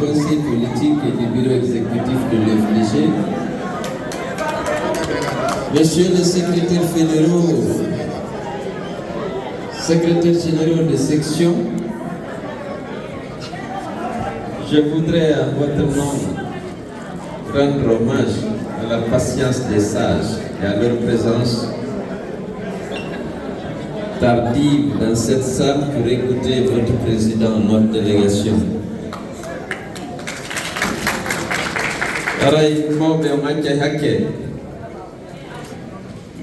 conseil politique et du bureau exécutif de l'FDG, Messieurs les secrétaires fédéraux, secrétaires généraux de section, je voudrais à votre nom rendre hommage à la patience des sages et à leur présence tardive dans cette salle pour écouter votre président, notre délégation. Aray mo be nganja hake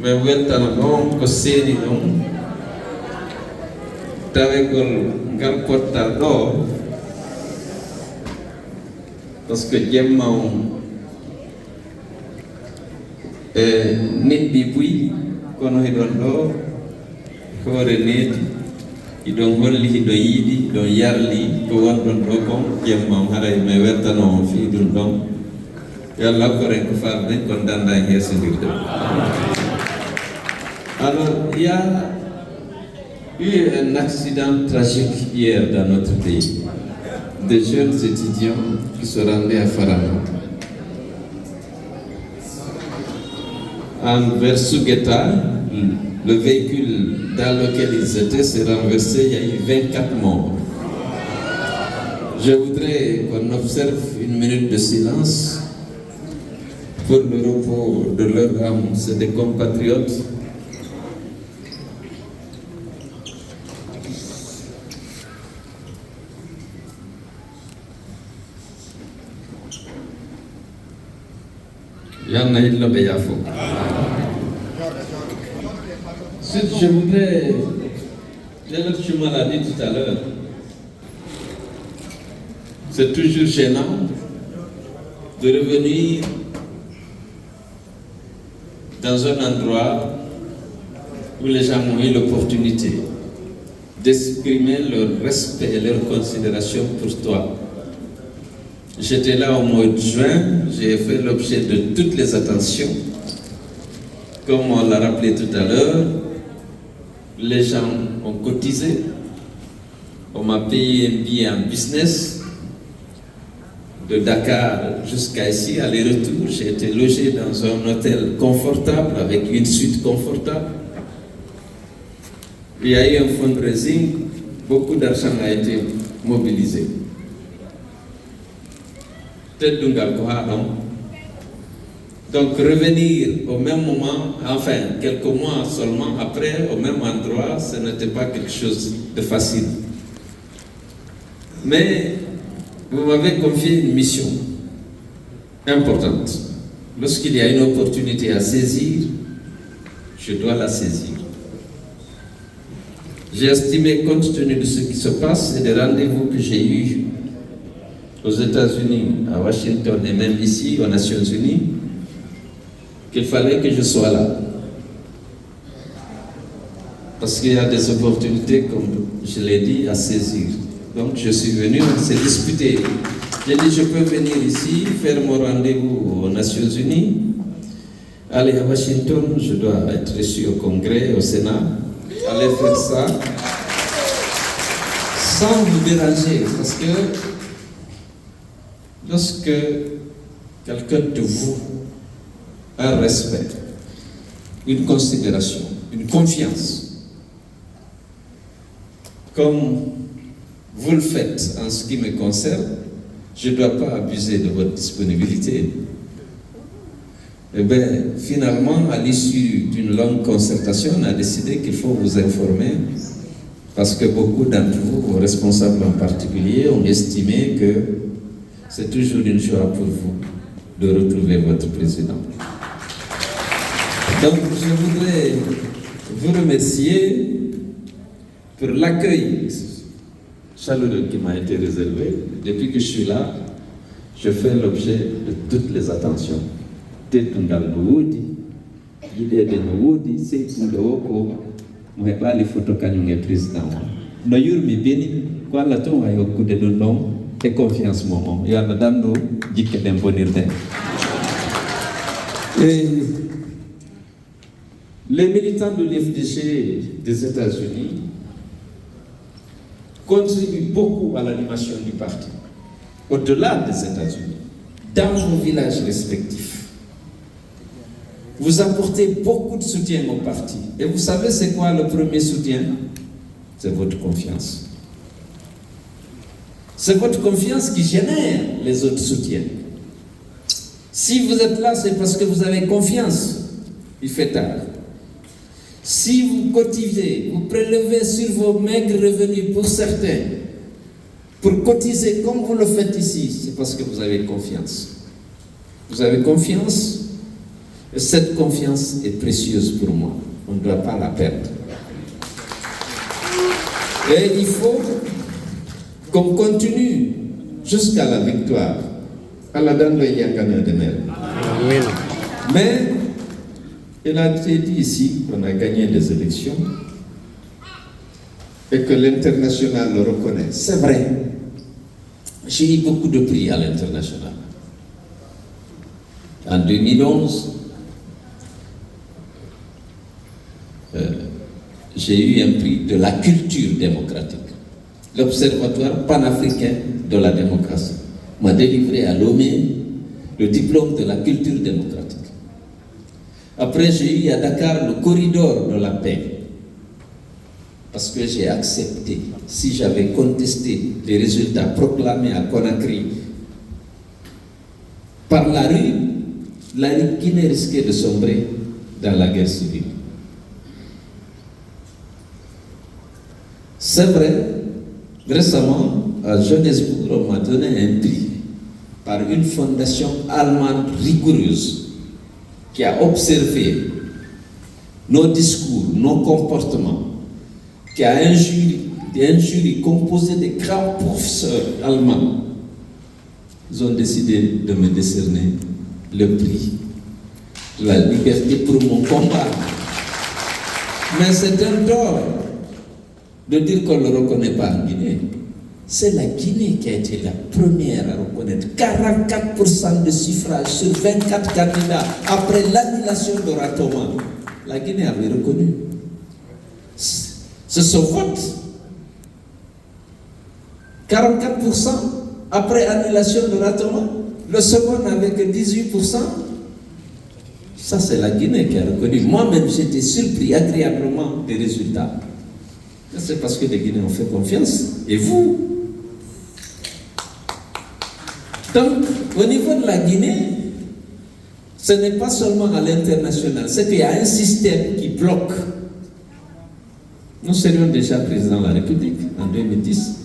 me weltan on ko seni dum tawegol ngam portal do parce que jemma nit bi buy kono hedon do hoore neti idon holli hido yiidi don yarli ko wondon do kon jemma haray me weltano fi dum don yalla ko ren ko farde kon danda hersindirde. Alors il y a eu un accident tragique hier dans notre pays. Des jeunes étudiants qui se rendaient à Farama vers Sougeta, le véhicule dans lequel ils étaient s'est renversé, il y a eu 24 morts. Je voudrais qu'on observe une minute de silence pour le repos de leur âme. C'est des compatriotes. Ensuite, je voudrais, tel que tu m'as dit tout à l'heure, c'est toujours gênant de revenir dans un endroit où les gens ont eu l'opportunité d'exprimer leur respect et leur considération pour toi. J'étais là au mois de juin, j'ai fait l'objet de toutes les attentions. Comme on l'a rappelé tout à l'heure, les gens ont cotisé, on m'a payé un billet en business, de Dakar jusqu'à ici, aller-retour. J'ai été logé dans un hôtel confortable, avec une suite confortable. Il y a eu un fundraising, beaucoup d'argent a été mobilisé. Donc revenir au même moment, enfin quelques mois seulement après, au même endroit, ce n'était pas quelque chose de facile. Mais vous m'avez confié une mission importante. Lorsqu'il y a une opportunité à saisir, je dois la saisir. J'ai estimé, compte tenu de ce qui se passe et des rendez-vous que j'ai eus aux États-Unis, à Washington et même ici, aux Nations Unies, qu'il fallait que je sois là. Parce qu'il y a des opportunités, comme je l'ai dit, à saisir. Donc je suis venu, on s'est disputé. J'ai dit, je peux venir ici, faire mon rendez-vous aux Nations Unies, aller à Washington, je dois être reçu au Congrès, au Sénat, aller faire ça, sans vous déranger, parce que lorsque quelqu'un te voue un respect, une considération, une confiance, comme vous le faites en ce qui me concerne, je ne dois pas abuser de votre disponibilité. Eh bien, finalement, à l'issue d'une longue concertation, on a décidé qu'il faut vous informer, parce que beaucoup d'entre vous, vos responsables en particulier, ont estimé que c'est toujours une joie pour vous de retrouver votre président. Donc, je voudrais vous remercier pour l'accueil chaleureux qui m'a été réservé. Depuis que je suis là, je fais l'objet de toutes les attentions. Tetundal Noudi, l'idée de Noudi, c'est pour le haut, moi, pas les photos quand président. Nous yurmi béni, quoi la ton a eu coup de nom et confiance moment. Il y a madame nous dit qu'elle est bonne idée. Les militants de l'FDG des États-Unis contribuent beaucoup à l'animation du parti. au-delà des États-Unis, dans vos villages respectifs. Vous apportez beaucoup de soutien au parti. Et vous savez c'est quoi le premier soutien? C'est votre confiance. C'est votre confiance qui génère les autres soutiens. Si vous êtes là, c'est parce que vous avez confiance. Il fait tard. Si vous cotisez, vous prélevez sur vos maigres revenus pour certains, pour cotiser comme vous le faites ici, c'est parce que vous avez confiance. Vous avez confiance, et cette confiance est précieuse pour moi. On ne doit pas la perdre. Et il faut qu'on continue jusqu'à la victoire. Amen. Mais il a été dit ici qu'on a gagné les élections et que l'international le reconnaît. C'est vrai. J'ai eu beaucoup de prix à l'international. En 2011, j'ai eu un prix de la culture démocratique. L'Observatoire panafricain de la démocratie m'a délivré à Lomé le diplôme de la culture démocratique. Après, j'ai eu à Dakar le corridor de la paix. Parce que j'ai accepté, si j'avais contesté les résultats proclamés à Conakry par la rue Guinée risquait de sombrer dans la guerre civile. C'est vrai, récemment, à Johannesburg, on m'a donné un prix par une fondation allemande rigoureuse qui a observé nos discours, nos comportements, qui a un jury composé de grands professeurs allemands. Ils ont décidé de me décerner le prix de la liberté pour mon combat. Mais c'est un tort de dire qu'on ne le reconnaît pas en Guinée. C'est la Guinée qui a été la première à reconnaître. 44% de suffrages sur 24 candidats après l'annulation de Ratoma. La Guinée avait reconnu. C'est son vote. 44% après annulation de Ratoma. Le second n'avait que 18%. Ça, c'est la Guinée qui a reconnu. Moi-même, j'étais surpris agréablement des résultats. C'est parce que les Guinéens ont fait confiance. Et vous? Donc, au niveau de la Guinée, ce n'est pas seulement à l'international, c'est qu'il y a un système qui bloque. Nous serions déjà président de la République en 2010.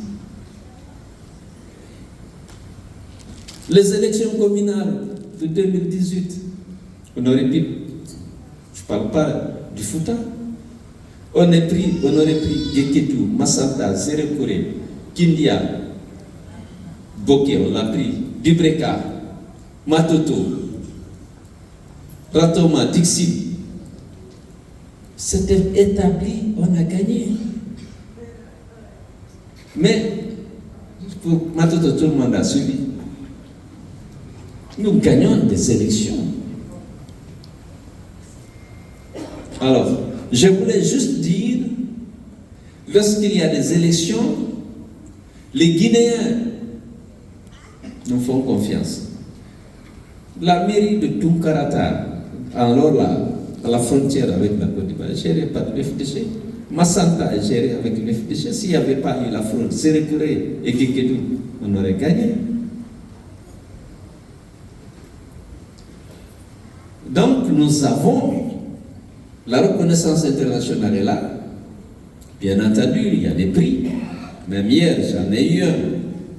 Les élections communales de 2018, on aurait pu, je ne parle pas du Fouta, on aurait pris Geketou, Massata, Sérékouré, Kindia, Boké, on l'a pris, Dubreka, Matoto, Ratoma, Dixit. C'était établi, on a gagné. Mais pour Matoto, tout le monde a suivi. Nous gagnons des élections. Alors, je voulais juste dire, lorsqu'il y a des élections, les Guinéens nous font confiance. La mairie de Tunkarata, alors là, à la frontière avec la Côte d'Ivoire, est gérée par l'FDC. Massanta est gérée avec l'FDC. S'il n'y avait pas eu la frontière, Sérékouré et Guékédou, on aurait gagné. Donc, nous avons la reconnaissance internationale est là. Bien entendu, il y a des prix. Même hier, j'en ai eu un,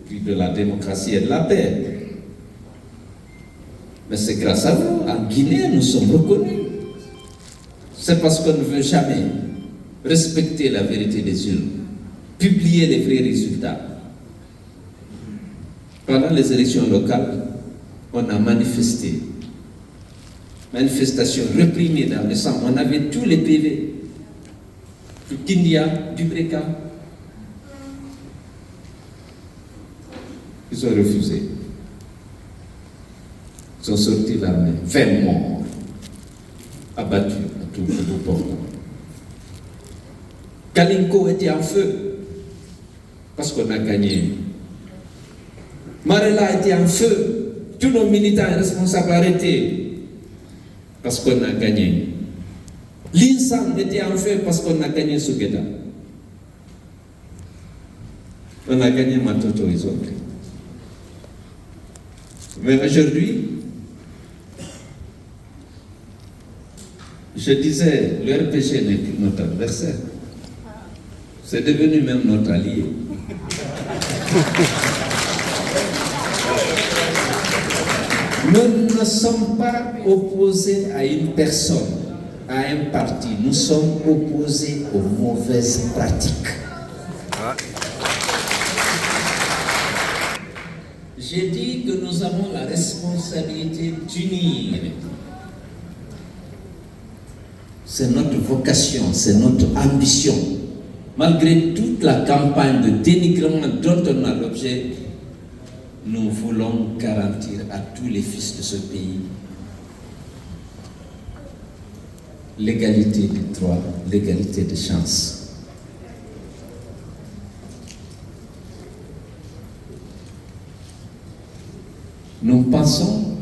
prix de la démocratie et de la paix. Mais c'est grâce à vous. En Guinée, nous sommes reconnus. C'est parce qu'on ne veut jamais respecter la vérité des urnes, publier les vrais résultats. Pendant les élections locales, on a manifesté. Manifestation réprimée dans le sang. On avait tous les PV. Kindia, Dubreka. Ils ont refusé. Ils ont sorti l'armée. 20 morts. Abattus à tout le port. Kalinko était en feu. Parce qu'on a gagné Marella était en feu. Tous nos militants responsables arrêtés parce qu'on a gagné. L'INSAM était en feu parce qu'on a gagné Sougueda. On a gagné Matoto Izombe. Mais aujourd'hui, je disais, le RPG n'est plus notre adversaire. C'est devenu même notre allié. Nous ne sommes pas opposés à une personne, à un parti. Nous sommes opposés aux mauvaises pratiques. J'ai dit que nous avons la responsabilité d'unir. C'est notre vocation, c'est notre ambition. Malgré toute la campagne de dénigrement dont on a l'objet, nous voulons garantir à tous les fils de ce pays l'égalité des droits, l'égalité des chances. Nous pensons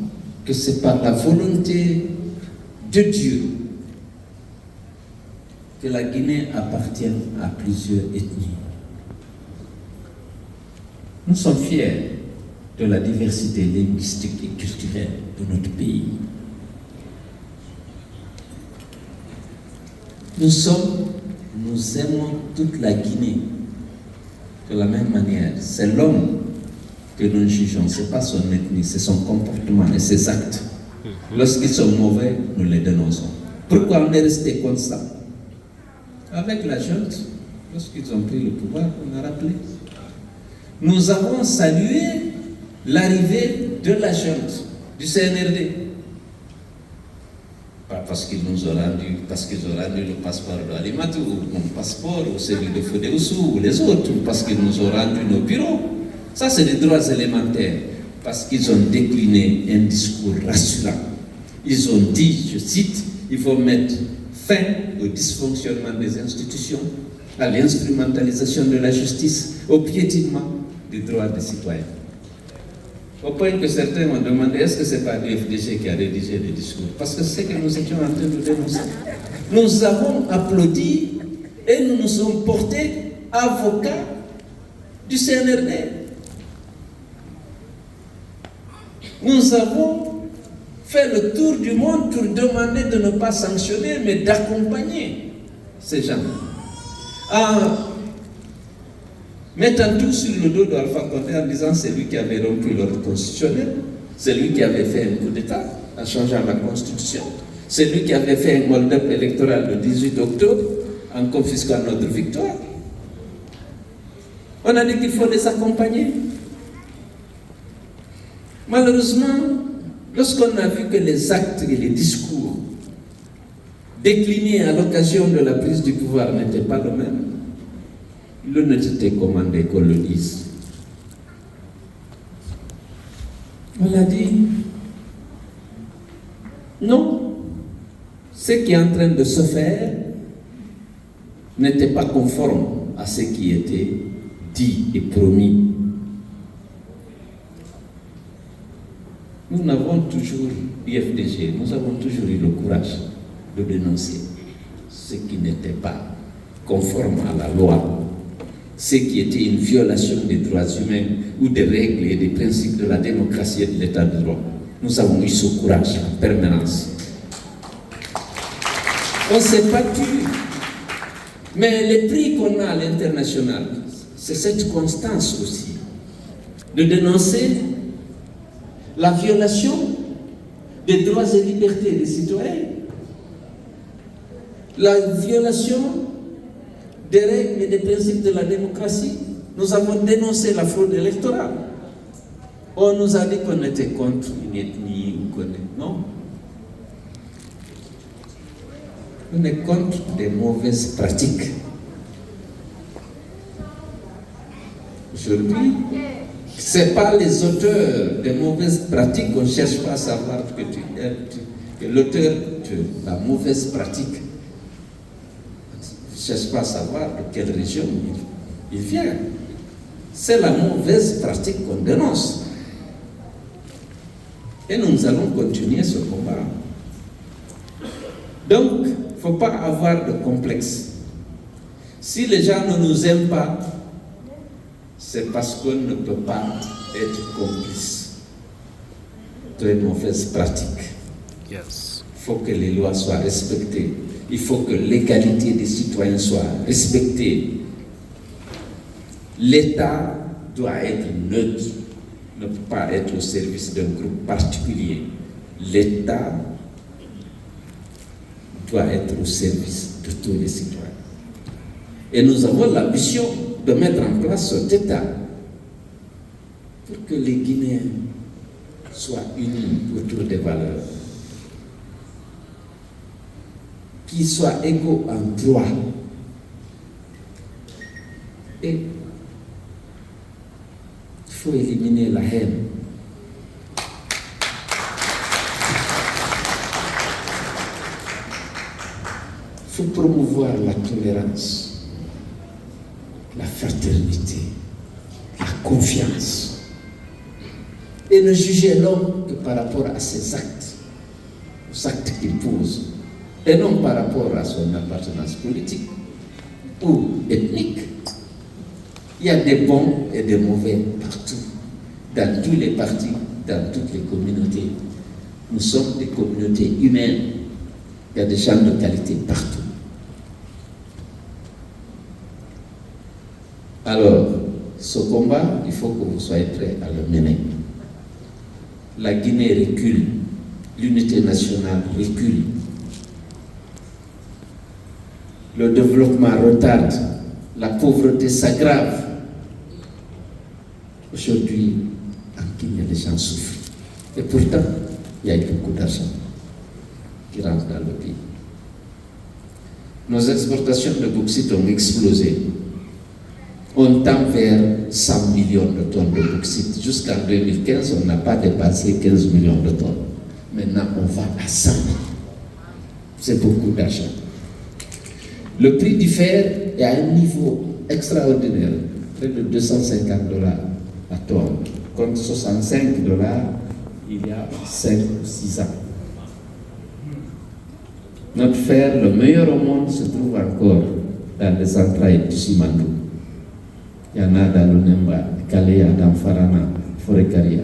que c'est par la volonté de Dieu que la Guinée appartient à plusieurs ethnies. Nous sommes fiers de la diversité linguistique et culturelle de notre pays. Nous aimons toute la Guinée de la même manière. C'est l'homme que nous jugeons, ce n'est pas son ethnie, c'est son comportement et ses actes. Lorsqu'ils sont mauvais, nous les dénonçons. Pourquoi on est resté constant? Avec la junte, lorsqu'ils ont pris le pouvoir, on a rappelé. Nous avons salué l'arrivée de la junte, du CNRD. Pas parce qu'ils nous ont rendu, parce qu'ils ont rendu le passeport de Alimatou, ou mon passeport, ou celui de Fodé Oussou, ou les autres, parce qu'ils nous ont rendu nos bureaux. Ça, c'est des droits élémentaires, parce qu'ils ont décliné un discours rassurant. Ils ont dit, je cite, il faut mettre fin au dysfonctionnement des institutions, à l'instrumentalisation de la justice, au piétinement des droits des citoyens. Au point que certains m'ont demandé, est-ce que ce n'est pas le FDG qui a rédigé les discours? Parce que c'est ce que nous étions en train de dénoncer. Nous avons applaudi et nous nous sommes portés avocats du CNRD. Nous avons fait le tour du monde pour demander de ne pas sanctionner, mais d'accompagner ces gens. En mettant tout sur le dos d'Alpha Condé en disant c'est lui qui avait rompu l'ordre constitutionnel, c'est lui qui avait fait un coup d'État en changeant la Constitution, c'est lui qui avait fait un hold-up électoral le 18 octobre en confisquant notre victoire. On a dit qu'il faut les accompagner. Malheureusement, lorsqu'on a vu que les actes et les discours déclinés à l'occasion de la prise du pouvoir n'étaient pas le même, l'honnêteté commandait qu'on le dise. On a dit non, ce qui est en train de se faire n'était pas conforme à ce qui était dit et promis. Nous avons toujours, IFDG, nous avons toujours eu le courage de dénoncer ce qui n'était pas conforme à la loi, ce qui était une violation des droits humains ou des règles et des principes de la démocratie et de l'état de droit. Nous avons eu ce courage en permanence. On s'est battu, mais les prix qu'on a à l'international, c'est cette constance aussi, de dénoncer la violation des droits et libertés des citoyens, la violation des règles et des principes de la démocratie. Nous avons dénoncé la fraude électorale. On nous a dit qu'on était contre une ethnie ou qu'on est... Non. On est contre des mauvaises pratiques. Aujourd'hui, ce n'est pas les auteurs des mauvaises pratiques qu'on ne cherche pas à savoir que l'auteur de la mauvaise pratique ne cherche pas à savoir de quelle région il vient. C'est la mauvaise pratique qu'on dénonce. Et nous allons continuer ce combat. Donc, il ne faut pas avoir de complexe. Si les gens ne nous aiment pas, c'est parce qu'on ne peut pas être complice. Très mauvaise pratique. Yes. Il faut que les lois soient respectées. Il faut que l'égalité des citoyens soit respectée. L'État doit être neutre, ne peut pas être au service d'un groupe particulier. L'État doit être au service de tous les citoyens. Et nous avons l'ambition de mettre en place cet État pour que les Guinéens soient unis autour des valeurs, qu'ils soient égaux en droit. Et il faut éliminer la haine. Il faut promouvoir la tolérance, la fraternité, la confiance. Et ne juger l'homme que par rapport à ses actes, aux actes qu'il pose, et non par rapport à son appartenance politique ou ethnique. Il y a des bons et des mauvais partout, dans tous les partis, dans toutes les communautés. Nous sommes des communautés humaines. Il y a des gens de qualité partout. Alors, ce combat, il faut que vous soyez prêts à le mener. La Guinée recule, l'unité nationale recule. Le développement retarde, la pauvreté s'aggrave. Aujourd'hui, en Guinée, les gens souffrent. Et pourtant, il y a beaucoup d'argent qui rentre dans le pays. Nos exportations de bauxite ont explosé. On tend vers 100 millions de tonnes de bauxite. Jusqu'en 2015, on n'a pas dépassé 15 millions de tonnes. Maintenant, on va à 100. C'est beaucoup d'argent. Le prix du fer est à un niveau extraordinaire, près de $250 à tonne, contre $65 il y a 5 ou 6 ans. Notre fer, le meilleur au monde, se trouve encore dans les entrailles du Simandou. Il y en a dans le Nemba, Kalea, dans Farana, Forêt-Caria.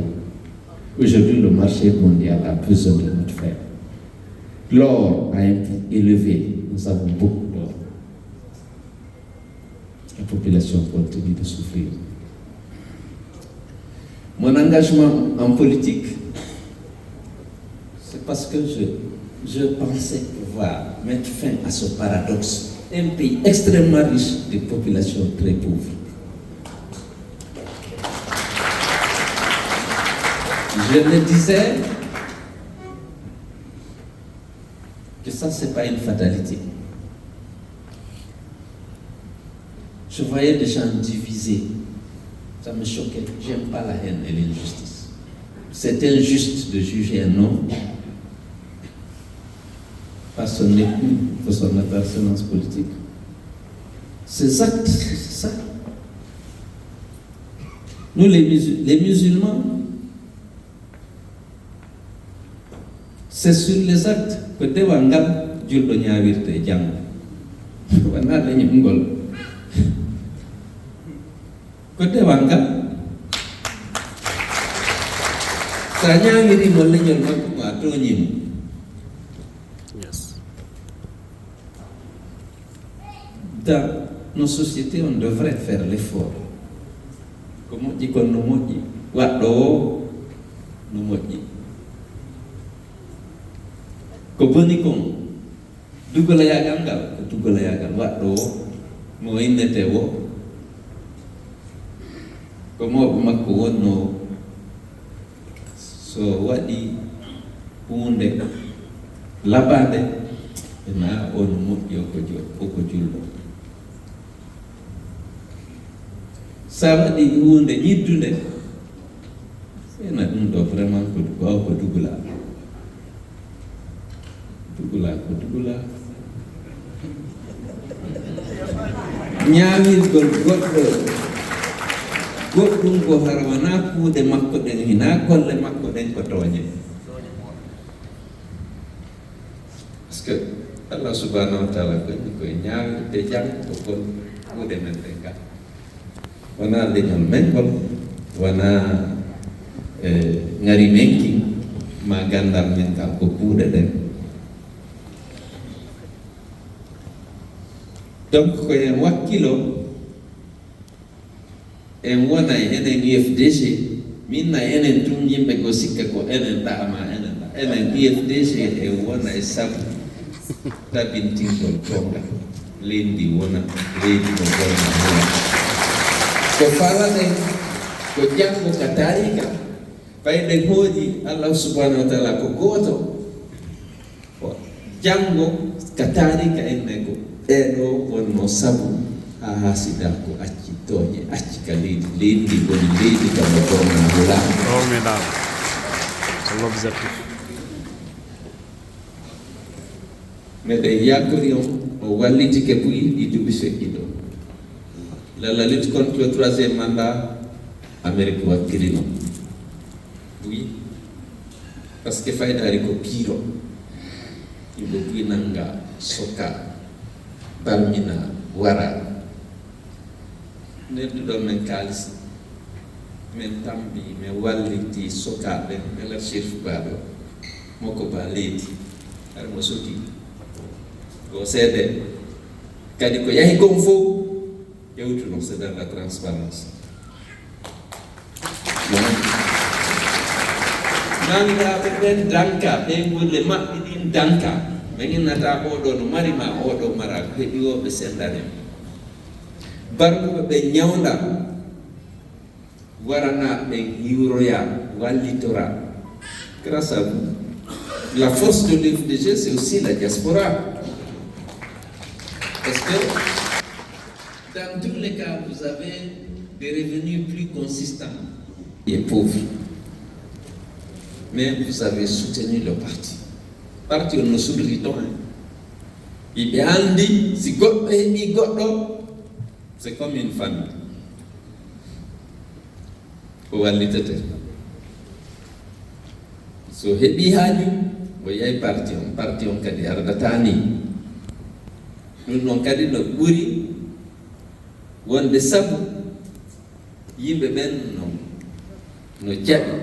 Aujourd'hui, le marché mondial a besoin de notre fer. L'or a un prix élevé, nous avons beaucoup d'or. La population continue de souffrir. Mon engagement en politique, c'est parce que je pensais pouvoir mettre fin à ce paradoxe. Un pays extrêmement riche, des populations très pauvres. Je me disais que ça, ce n'est pas une fatalité. Je voyais des gens divisés. Ça me choquait. J'aime pas la haine et l'injustice. C'est injuste de juger un homme par son ethnie, par son appartenance politique. Ces actes, c'est ça. Nous, les musulmans, c'est sur les actes que Dewangal, Dieu le Nyawirte, Djang. Wana le Nyungol. Que Dewangal, ça Nyawiri Molenyo Makuma, Tonyim. Yes. Dans nos sociétés, on devrait faire l'effort. Comme on dit qu'on nous moque, Wado, nous moque. Kobonikong, dugulayagangal, dugulayagan, Wado, Moinetewo, Komo Makuono, so Wadi, Punde, Labade, na Onumuki Okojulo. Savadi Unde, Yidune, c'est un nom vraiment que Dugula. Dugula. Nyawil godɗum ko harwanaku de makko ɗen hina golle makko ɗen ko toñe Parce que Allah subhanahu wa ta'ala ko ñaar te jang ko kon mo demen denga wana leñol mengol wana ngari menki ma gandal men ka ko puude den donc ko en wakkilo en wona enen IFDG minna enen tum yimɓe go sikka ko enen ɗama enen IFDG e wona e sabu tabintingol gonga leydi wona leydi ko gonga wona ko falaɗen ko janggo ka tarika ɓayɗen hooji Allah subhanahu wa taala ko gooto ko janggo ka tarika enne ko ɗeɗo wonno sabu ha hasida ko acci tooñe acci ka leydi woni leydi kamo gonga wula meɗen yakori on o wallitike buyi ɗi duuɓi feƴƴi ɗo la lutte contre le troisième mandat Amérique wakkili non oui parce que faydari ko piiro yimɓe buyi nanga soka barmina wara nedduɗo men kaalis min tambi min walliti sokaɓe belar chef baɗo moko ba leydi har mo soki go seede kadi ko yahi gon fof yewtuno c'est dans la transparence nangaɓe ɓen danka ɓe golle maɓɓe ɗin danka ɓe innata oɗo no marima oɗo mara ko heɓiwoɓe sendane barkuɓe ɓe ñawda warana ɓe hiwroya wallitora grâce à vous. La force de l'FDG, c'est aussi la diaspora. Parce que dans tous les cas, vous avez des revenus plus consistants et pauvres. Mais vous avez soutenu le parti. Parti on ne soudrit pas. Il y a un dit, si God est God, c'est comme une famille. Ko wallitete so heɓi haaju o yahi parti on kadi ardatani ɗum ɗon kadi no ɓuri wonde sabu yimɓe ɓen no jaɓi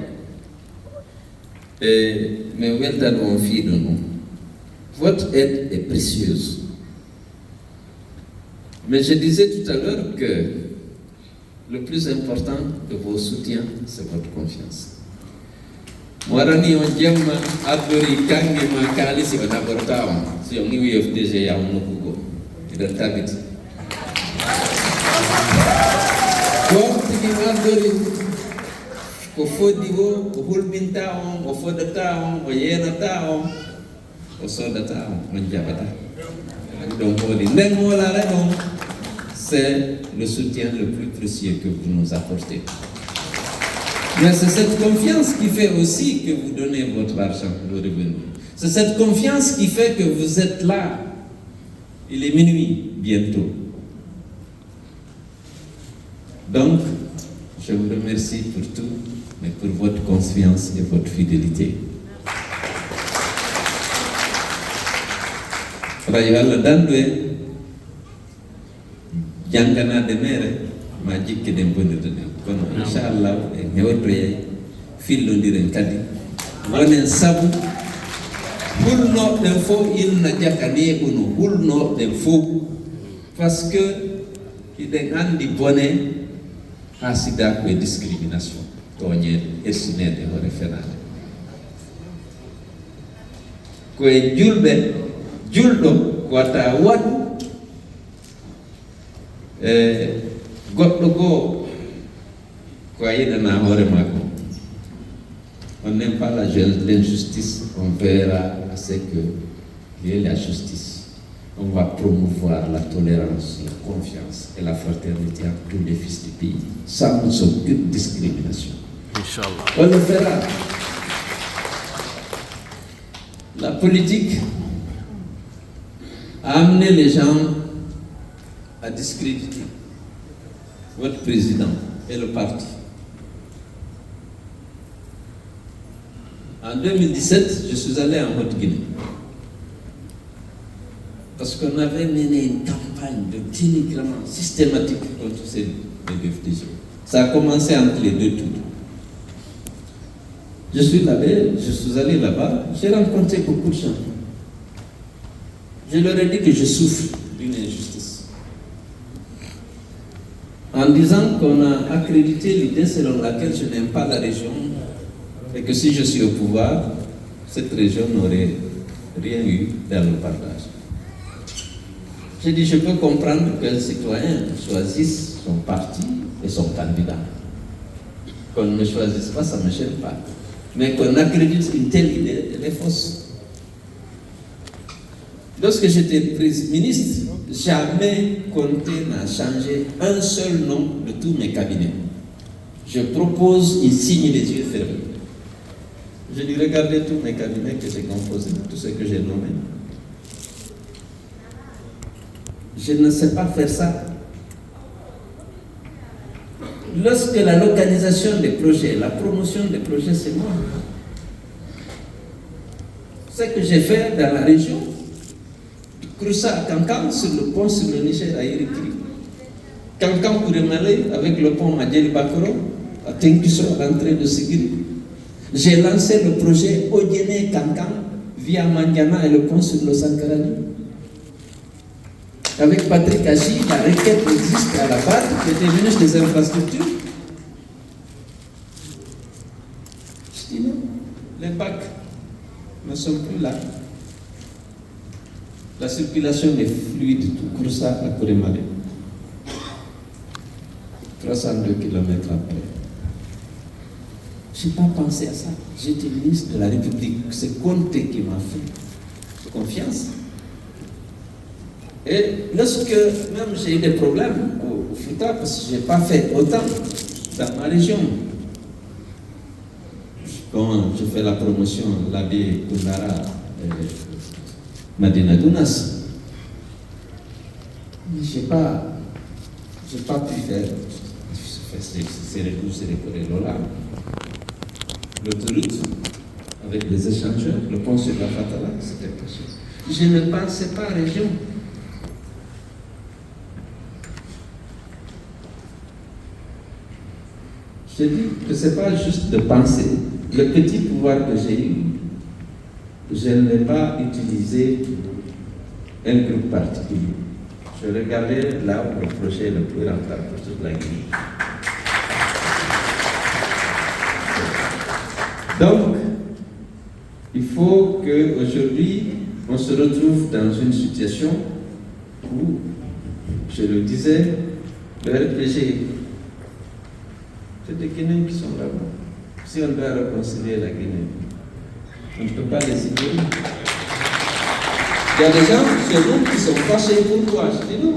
mais weltan on fiiɗo noon votre aide est précieuse mais je disais tout à l'heure que le plus important de vos soutiens, c'est votre confiance. Morani on jemma addori kangi ma kalisi o nabortawa si on ngi UFDG ya on nokugo idan tabiti ko tigi addori ko fodi wo ko hulbinta on o fodata on o yenata on o sodata on jabata donc on dit nden wala la on c'est le soutien le plus précieux que vous nous apportez. Mais c'est cette confiance qui fait aussi que vous donnez votre argent, le revenu. C'est cette confiance qui fait que vous êtes là. Il est minuit bientôt. Donc, je vous remercie pour tout, mais pour votre confiance et votre fidélité. Janganade mere ma jikke den bonirde den kono inchallah e hewtoyay fillodiren kadi wonen sabu hulnoɓen fof inna jakane uno hulnoɓen fof par ce que iɗen andi bone ha sida koye discrimination toñede hersinede hoore fenade koye julɓe julɗo ko watta waɗu goɗɗo goo ko a yiɗana hoore makko on n'aime pas l'injustice, on verra à ce que il y ait la justice. On va promouvoir la tolérance, la confiance et la fraternité à tous les fils du pays sans aucune discrimination. Inch'Allah. On le fera. La politique a amené les gens à discréditer votre président et le parti. En 2017, je suis allé en Haute-Guinée. Parce qu'on avait mené une campagne de dénigrement systématique contre ces FDG. Ça a commencé entre les deux tours. Je suis allé là-bas, j'ai rencontré beaucoup de gens. Je leur ai dit que je souffre d'une injustice. En disant qu'on a accrédité l'idée selon laquelle je n'aime pas la région et que si je suis au pouvoir, cette région n'aurait rien eu dans le partage. J'ai dit, je peux comprendre qu'un citoyen choisisse son parti et son candidat. Qu'on ne me choisisse pas, ça ne me gêne pas. Mais qu'on accrédite une telle idée, elle est fausse. Lorsque j'étais ministre, jamais Conté n'a changé un seul nom de tous mes cabinets. Je propose, il signe les yeux fermés. Je lui regardais tous mes cabinets que j'ai composés, tout ce que j'ai nommé. Je ne sais pas faire ça. Lorsque la localisation des projets, la promotion des projets, c'est moi. Ce que j'ai fait dans la région, Krusa à Kankan, sur le pont sur le Niger à Irikiri. Kankan pour Malais avec le pont Madjeli Bakoro, à Tenkiso, à l'entrée de Sigiri. J'ai lancé le projet Odjene Kankan via Mandiana et le pont sur le Sankarani. Avec Patrick Achi, la requête existe à la base, j'étais ministre des Infrastructures. Je dis non, les bacs ne sont plus là. La circulation est fluide, tout Kouroussa à Kourémalé. 302 km après. Je n'ai pas pensé à ça. J'étais ministre de la République. C'est Conté qui m'a fait confiance. Et lorsque même j'ai eu des problèmes au Fouta, parce que je n'ai pas fait autant dans ma région, quand je fais la promotion, l'abbé Koundara, Madina Dounas, je n'ai pas pu faire ces recours-là. L'autoroute avec les échangeurs, le pont sur la Fatala, c'était possible. Je ne pensais pas région. Je dis que ce n'est pas juste de penser. Le petit pouvoir que j'ai eu, je ne l'ai pas utilisé pour un groupe particulier. Je regardais là où le projet est le plus rentable pour toute la Guinée. Donc, il faut qu'aujourd'hui, on se retrouve dans une situation où, je le disais, le RPG, c'est des Guinéens qui sont là-bas. Si on doit réconcilier la Guinée, on ne peut pas les ignorer. Il y a des gens chez nous qui sont fâchés. Pourquoi? Je dis non.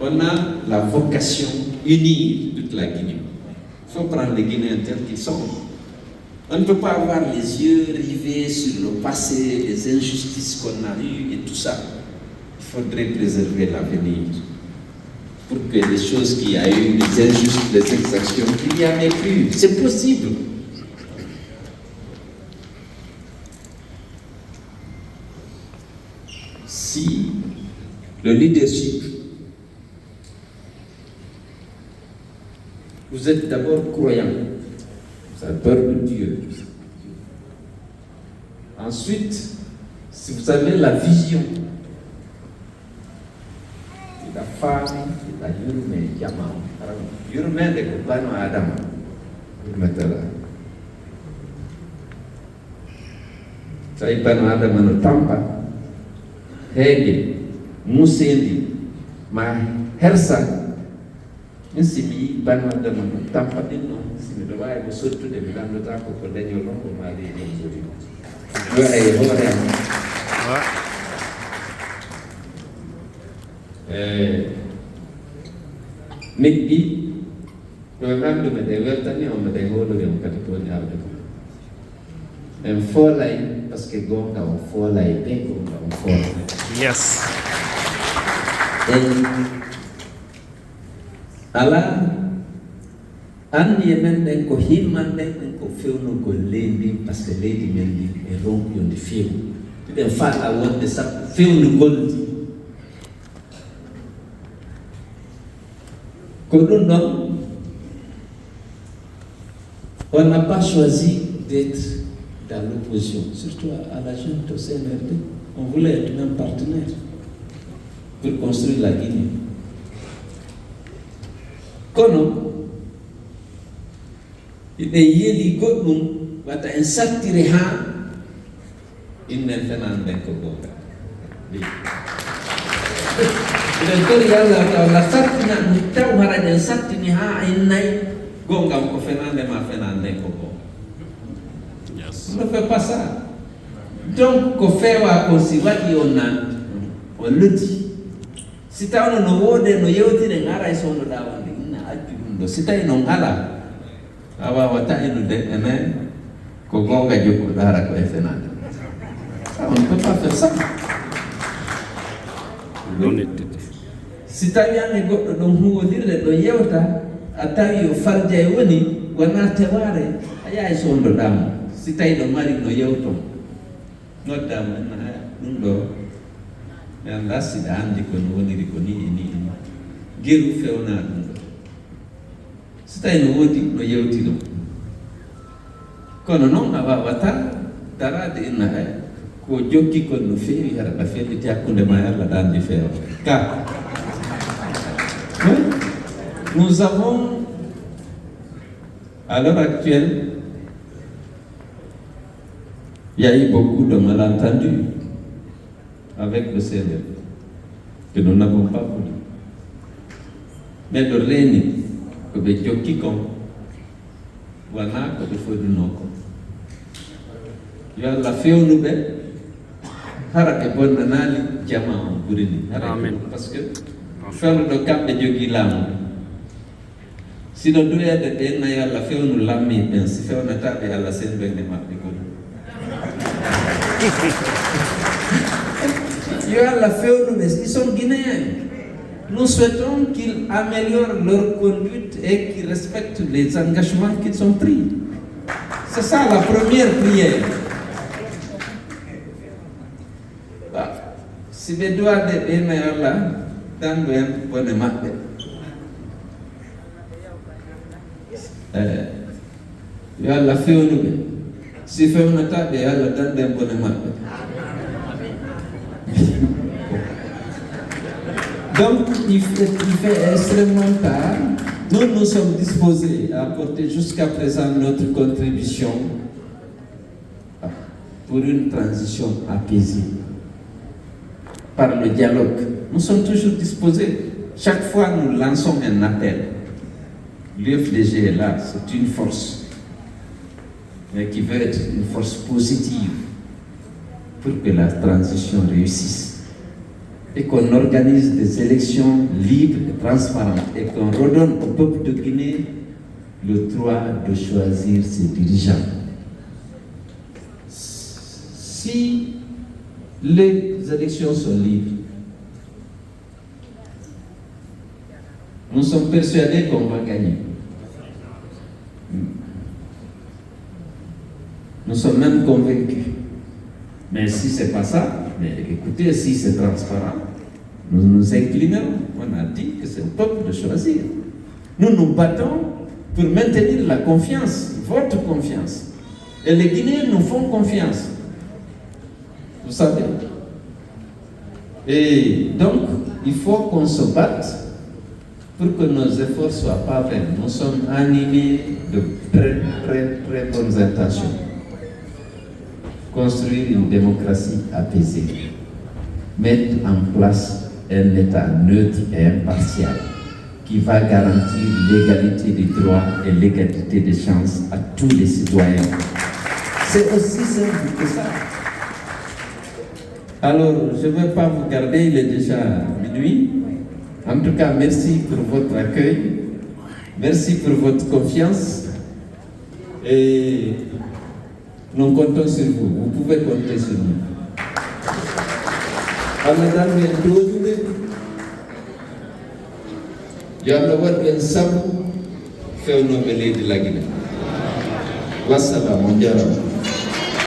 On a la vocation unie de toute la Guinée. Il faut prendre les Guinéens tels qu'ils sont. On ne peut pas avoir les yeux rivés sur le passé, les injustices qu'on a eues et tout ça. Il faudrait préserver l'avenir. Pour que les choses qu'il y a eu, les injustices, les exactions, qu'il n'y en ait plus. C'est possible. Si le leadership, vous êtes d'abord croyant, vous avez peur de Dieu. Ensuite, si vous avez la vision, la femme, la yurme, yama, yurme de kubano Adam, yurmetala. Ça y bano Adam no tampa, hege, musendi, ma hersa. Insimi bano Adam no tampa dino, simi do vai go sotu de milando tako ko denyo longo mali ni zuri. Migbi, program du medewel tani on medewel le on katiponi arde ko. En folai parce que gonga on folai be gonga on folai. Yes. Ala an yemen den ko himman den ko fewno ko lendi parce que leydi men ndi e ronko yonde fewu de fa a wonde sappo fewnu goldi ko ɗum ɗon on n'a pas choisi d'être dans l'opposition, surtout à la junte au CNRD. On voulait être même partenaire pour construire la Guinée. Kono, il y a un satire in fenande ko gonga. Il la sartina taw haraden sartini ha innay gonga ko fenande ma fenande ko gonga. On ne fait pas ça. Donc, qu'on fait on s'y va on le dit. Si tu as un nouveau de nos yeux, tu n'as pas de son d'avant. Si tu as un ala, awawata inu de ene kogonga joko dara ko efenande. Ça, on ne peut pas faire ça. Si tu as un go do huwo dirle do yewta atawi o farja woni wana teware aya son do dam. Si tu as un mari no yewto no dam na ndo anda sida andi ko woni rikoni ni geru fewna ndo. Si tu as un wodi no yewti do kono non awawata dara de na ko jokki ko no fewi har da fewi takunde ma yalla dandi fewa ka nous avons à l'heure actuelle il y a eu beaucoup de malentendus avec le CNRD que nous n'avons pas voulu, mais le règne que be jokki kon wana ko be fodu noko yalla fewnu be hara e bonna nali jama on burini hara parce que fewnu do kambe jogi lamu sino duyede de na yalla fewnu lammi ben si fewna tabe yalla sen be ne mabbe ko yalla fewnu mais ils sont guinéens. Nous souhaitons qu'ils améliorent leur conduite et qu'ils respectent les engagements qu'ils ont pris. C'est ça la première prière. Si vous devez être là, dans le bon matin. Yalla fewnu be si fewna tabe yalla dans le bon matin. Donc, il fait extrêmement tard. Nous sommes disposés à apporter jusqu'à présent notre contribution pour une transition apaisée par le dialogue. Nous sommes toujours disposés. Chaque fois, nous lançons un appel. L'UFDG est là, c'est une force, mais qui veut être une force positive pour que la transition réussisse. Et qu'on organise des élections libres et transparentes et qu'on redonne au peuple de Guinée le droit de choisir ses dirigeants. Si les élections sont libres, nous sommes persuadés qu'on va gagner. Nous sommes même convaincus. Mais si ce n'est pas ça, mais écoutez, si c'est transparent, nous nous inclinons. On a dit que c'est au peuple de choisir. Nous nous battons pour maintenir la confiance, votre confiance. Et les Guinéens nous font confiance. Vous savez. Et donc, il faut qu'on se batte pour que nos efforts ne soient pas vains. Nous sommes animés de très, très, très bonnes intentions. Construire une démocratie apaisée, mettre en place un État neutre et impartial qui va garantir l'égalité des droits et l'égalité des chances à tous les citoyens. C'est aussi simple que ça. Alors, je ne vais pas vous garder, il est déjà minuit. En tout cas, merci pour votre accueil, merci pour votre confiance et nous comptons sur vous. Vous pouvez compter sur nous. Madame Mendoza, Yalla Wadben Sabu, Fewno Belé de la Guinée. Wassalam, mon dieu.